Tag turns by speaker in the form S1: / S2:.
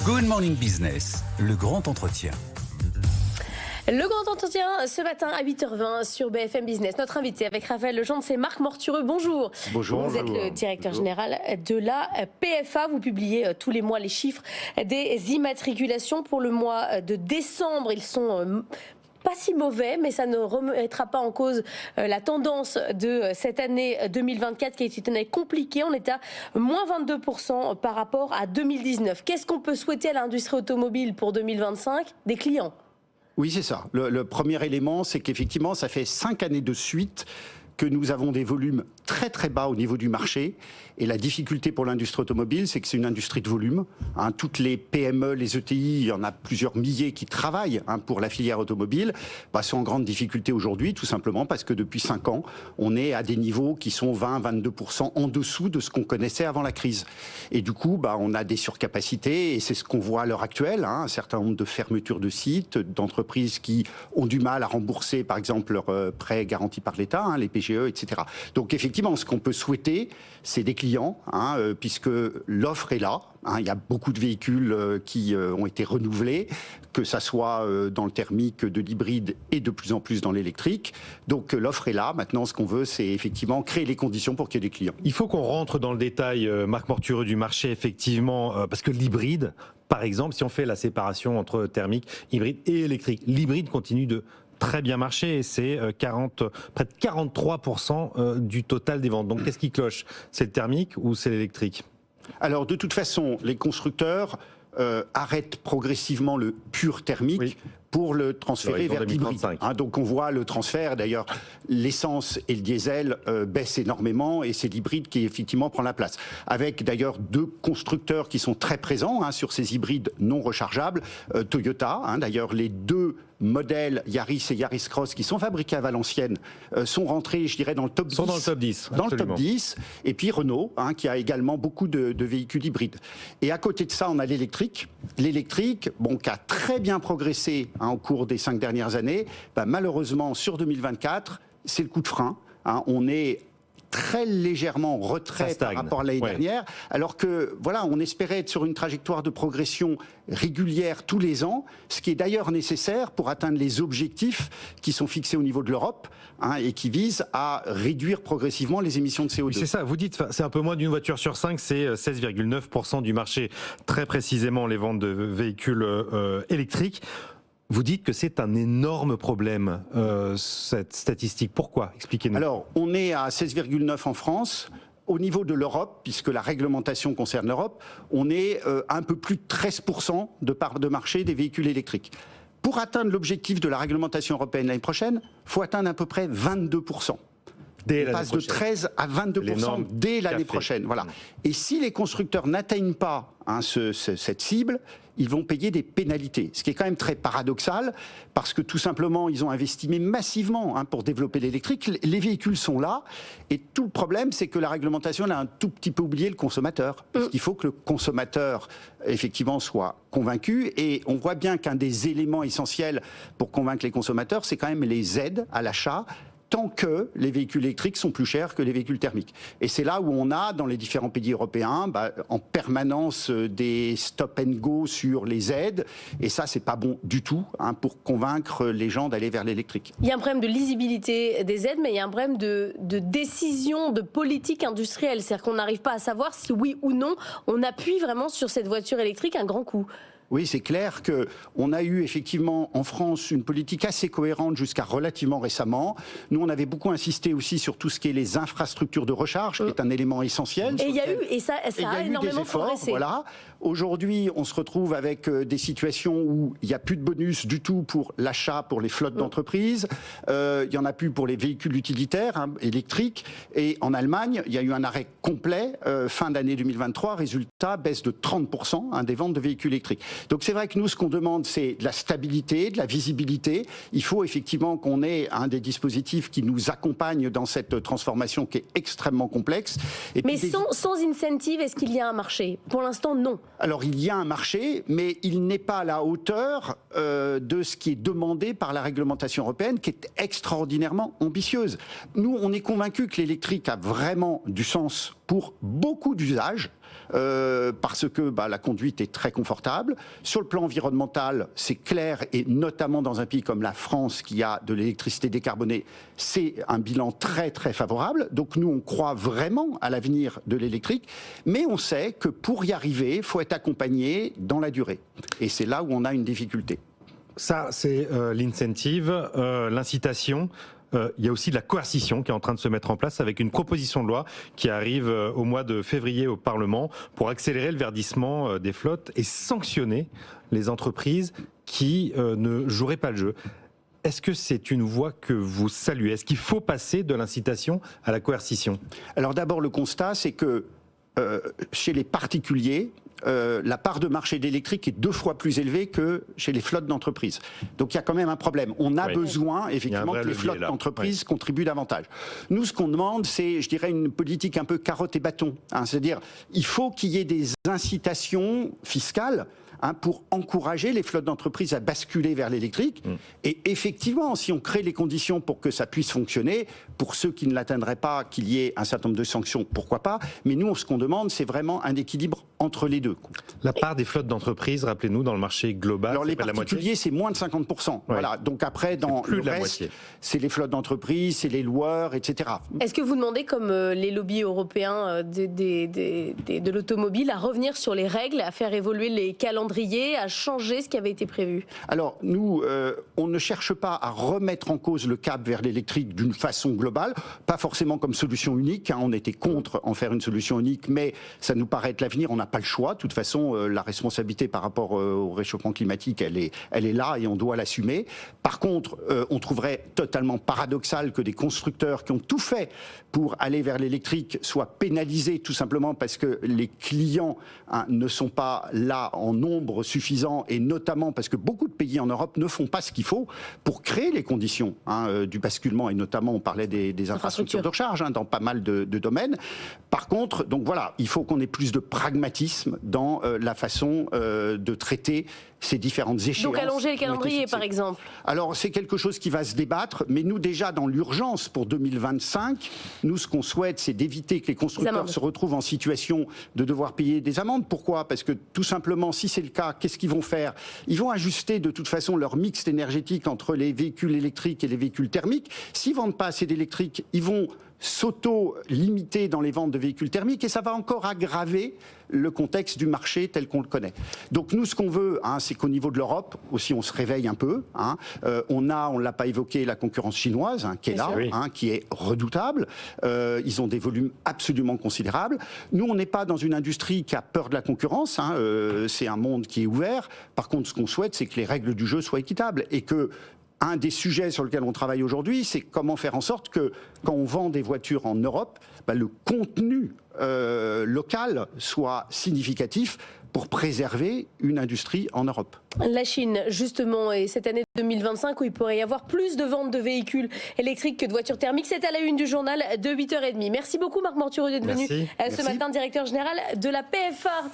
S1: Good Morning Business, le grand entretien.
S2: Le grand entretien ce matin à 8h20 sur BFM Business. Notre invité avec Raphaël Legendre, c'est Marc Mortureux. Bonjour.
S3: Bonjour.
S2: Vous êtes le directeur général de la PFA. Vous publiez tous les mois les chiffres des immatriculations. Pour le mois de décembre, ils sont pas si mauvais, mais ça ne remettra pas en cause la tendance de cette année 2024 qui est une année compliquée. On est à moins 22% par rapport à 2019. Qu'est-ce qu'on peut souhaiter à l'industrie automobile pour 2025 ? Des clients.
S3: Oui, c'est ça. Le premier élément, c'est qu'effectivement, ça fait 5 années de suite que nous avons des volumes très très bas au niveau du marché. Et la difficulté pour l'industrie automobile, c'est que c'est une industrie de volume. Toutes les PME, les ETI, il y en a plusieurs milliers qui travaillent pour la filière automobile, sont en grande difficulté aujourd'hui, tout simplement parce que depuis 5 ans, on est à des niveaux qui sont 20-22% en dessous de ce qu'on connaissait avant la crise. Et du coup, on a des surcapacités, et c'est ce qu'on voit à l'heure actuelle, un certain nombre de fermetures de sites, d'entreprises qui ont du mal à rembourser, par exemple, leurs prêts garantis par l'État, les PGE, etc. Donc effectivement, ce qu'on peut souhaiter, c'est des clients, puisque l'offre est là. Il y a beaucoup de véhicules qui ont été renouvelés, que ça soit dans le thermique, de l'hybride et de plus en plus dans l'électrique. Donc l'offre est là. Maintenant, ce qu'on veut, c'est effectivement créer les conditions pour qu'il y ait des clients.
S4: Il faut qu'on rentre dans le détail, Marc Mortureux, du marché, effectivement, parce que l'hybride, par exemple, si on fait la séparation entre thermique, hybride et électrique, l'hybride continue de très bien marché, et c'est près de 43% du total des ventes. Donc qu'est-ce qui cloche ? C'est le thermique ou c'est l'électrique ?
S3: Alors de toute façon, les constructeurs arrêtent progressivement le pur thermique pour le transférer vers l'hybride. Donc on voit le transfert, d'ailleurs l'essence et le diesel baissent énormément, et c'est l'hybride qui effectivement prend la place. Avec d'ailleurs 2 constructeurs qui sont très présents sur ces hybrides non rechargeables, Toyota, d'ailleurs les 2 modèles Yaris et Yaris Cross qui sont fabriqués à Valenciennes sont rentrés, je dirais, dans le top 10.
S4: Sont dans le top 10.
S3: Dans le top 10. Et puis Renault, qui a également beaucoup de véhicules hybrides. Et à côté de ça, on a l'électrique. L'électrique, qui a très bien progressé au cours des 5 dernières années. Malheureusement, sur 2024, c'est le coup de frein. On est très légèrement en retrait par rapport à l'année dernière, alors que on espérait être sur une trajectoire de progression régulière tous les ans, ce qui est d'ailleurs nécessaire pour atteindre les objectifs qui sont fixés au niveau de l'Europe et qui visent à réduire progressivement les émissions de CO2.
S4: Oui, c'est ça, vous dites, c'est un peu moins d'une voiture sur 5, c'est 16,9% du marché, très précisément les ventes de véhicules électriques. Vous dites que c'est un énorme problème, cette statistique. Pourquoi ? Expliquez-nous.
S3: Alors, on est à 16,9 en France. Au niveau de l'Europe, puisque la réglementation concerne l'Europe, on est un peu plus de 13% de part de marché des véhicules électriques. Pour atteindre l'objectif de la réglementation européenne l'année prochaine, il faut atteindre à peu près 22%. On passe de 13 à 22% dès l'année prochaine. Voilà. Et si les constructeurs n'atteignent pas cette cible, ils vont payer des pénalités. Ce qui est quand même très paradoxal, parce que tout simplement, ils ont investi massivement pour développer l'électrique. Les véhicules sont là, et tout le problème, c'est que la réglementation a un tout petit peu oublié le consommateur. Parce qu'il faut que le consommateur, effectivement, soit convaincu. Et on voit bien qu'un des éléments essentiels pour convaincre les consommateurs, c'est quand même les aides à l'achat, tant que les véhicules électriques sont plus chers que les véhicules thermiques. Et c'est là où on a, dans les différents pays européens, en permanence des stop and go sur les aides. Et ça, c'est pas bon du tout pour convaincre les gens d'aller vers l'électrique.
S2: Il y a un problème de lisibilité des aides, mais il y a un problème de décision, de politique industrielle. C'est-à-dire qu'on n'arrive pas à savoir si oui ou non on appuie vraiment sur cette voiture électrique un grand coup.
S3: Oui, c'est clair qu'on a eu effectivement en France une politique assez cohérente jusqu'à relativement récemment. Nous, on avait beaucoup insisté aussi sur tout ce qui est les infrastructures de recharge, qui est un élément essentiel.
S2: Et il y a eu, et ça a énormément progressé.
S3: Voilà. Aujourd'hui, on se retrouve avec des situations où il n'y a plus de bonus du tout pour l'achat pour les flottes d'entreprises. Il n'y en a plus pour les véhicules utilitaires électriques. Et en Allemagne, il y a eu un arrêt complet fin d'année 2023. Résultat, baisse de 30% des ventes de véhicules électriques. Donc c'est vrai que nous, ce qu'on demande, c'est de la stabilité, de la visibilité. Il faut effectivement qu'on ait un des dispositifs qui nous accompagne dans cette transformation qui est extrêmement complexe.
S2: Et mais sans incentive, est-ce qu'il y a un marché ? Pour l'instant, non.
S3: Alors il y a un marché, mais il n'est pas à la hauteur de ce qui est demandé par la réglementation européenne, qui est extraordinairement ambitieuse. Nous, on est convaincus que l'électrique a vraiment du sens pour beaucoup d'usages. parce que la conduite est très confortable. Sur le plan environnemental, c'est clair, et notamment dans un pays comme la France qui a de l'électricité décarbonée, c'est un bilan très très favorable. Donc nous, on croit vraiment à l'avenir de l'électrique, mais on sait que pour y arriver, il faut être accompagné dans la durée. Et c'est là où on a une difficulté.
S4: Ça, c'est l'incentive, l'incitation. Il y a aussi de la coercition qui est en train de se mettre en place avec une proposition de loi qui arrive au mois de février au Parlement pour accélérer le verdissement des flottes et sanctionner les entreprises qui ne joueraient pas le jeu. Est-ce que c'est une voie que vous saluez? Est-ce qu'il faut passer de l'incitation à la coercition?
S3: Alors d'abord, le constat, c'est que chez les particuliers, la part de marché d'électrique est 2 fois plus élevée que chez les flottes d'entreprises. Donc il y a quand même un problème. On a besoin effectivement que les flottes d'entreprises contribuent davantage. Nous, ce qu'on demande, c'est, je dirais, une politique un peu carotte et bâton. C'est-à-dire, il faut qu'il y ait des incitations fiscales pour encourager les flottes d'entreprises à basculer vers l'électrique. Et effectivement, si on crée les conditions pour que ça puisse fonctionner, pour ceux qui ne l'atteindraient pas, qu'il y ait un certain nombre de sanctions, pourquoi pas. Mais nous, ce qu'on demande, c'est vraiment un équilibre entre les deux.
S4: La part des flottes d'entreprises, rappelez-nous, dans le marché global,
S3: alors les
S4: pas
S3: particuliers, c'est moins de 50%. Voilà. Donc après, dans le reste, c'est les flottes d'entreprises, c'est les loueurs, etc.
S2: Est-ce que vous demandez, comme les lobbies européens de l'automobile, à revenir sur les règles, à faire évoluer les calendriers, à changer ce qui avait été prévu?
S3: Alors nous, on ne cherche pas à remettre en cause le cap vers l'électrique d'une façon globale, pas forcément comme solution unique. On était contre en faire une solution unique, mais ça nous paraît être l'avenir. On n'a pas le choix. De toute façon, la responsabilité par rapport au réchauffement climatique, elle est là et on doit l'assumer. Par contre, on trouverait totalement paradoxal que des constructeurs qui ont tout fait pour aller vers l'électrique soient pénalisés tout simplement parce que les clients ne sont pas là en nombre suffisant, et notamment parce que beaucoup de pays en Europe ne font pas ce qu'il faut pour créer les conditions du basculement, et notamment on parlait des infrastructures de recharge dans pas mal de domaines. Par contre, donc voilà, il faut qu'on ait plus de pragmatisme dans la façon de traiter ces différentes échéances.
S2: Donc allonger le calendrier, par exemple.
S3: Alors c'est quelque chose qui va se débattre, mais nous déjà dans l'urgence pour 2025, nous ce qu'on souhaite, c'est d'éviter que les constructeurs se retrouvent en situation de devoir payer des amendes. Pourquoi? Parce que tout simplement, si c'est le cas, qu'est-ce qu'ils vont faire? Ils vont ajuster de toute façon leur mix énergétique entre les véhicules électriques et les véhicules thermiques. S'ils vendent pas assez d'électrique, ils vont s'auto-limiter dans les ventes de véhicules thermiques, et ça va encore aggraver le contexte du marché tel qu'on le connaît. Donc nous, ce qu'on veut, c'est qu'au niveau de l'Europe, aussi on se réveille un peu. On l'a pas évoqué, la concurrence chinoise qui est là, qui est redoutable. Ils ont des volumes absolument considérables. Nous, on n'est pas dans une industrie qui a peur de la concurrence. C'est un monde qui est ouvert. Par contre, ce qu'on souhaite, c'est que les règles du jeu soient équitables, et que un des sujets sur lesquels on travaille aujourd'hui, c'est comment faire en sorte que, quand on vend des voitures en Europe, le contenu local soit significatif pour préserver une industrie en Europe.
S2: La Chine, justement, et cette année 2025 où il pourrait y avoir plus de ventes de véhicules électriques que de voitures thermiques, c'est à la une du journal de 8h30. Merci beaucoup Marc Mortureux d'être venu ce matin, directeur général de la PFA.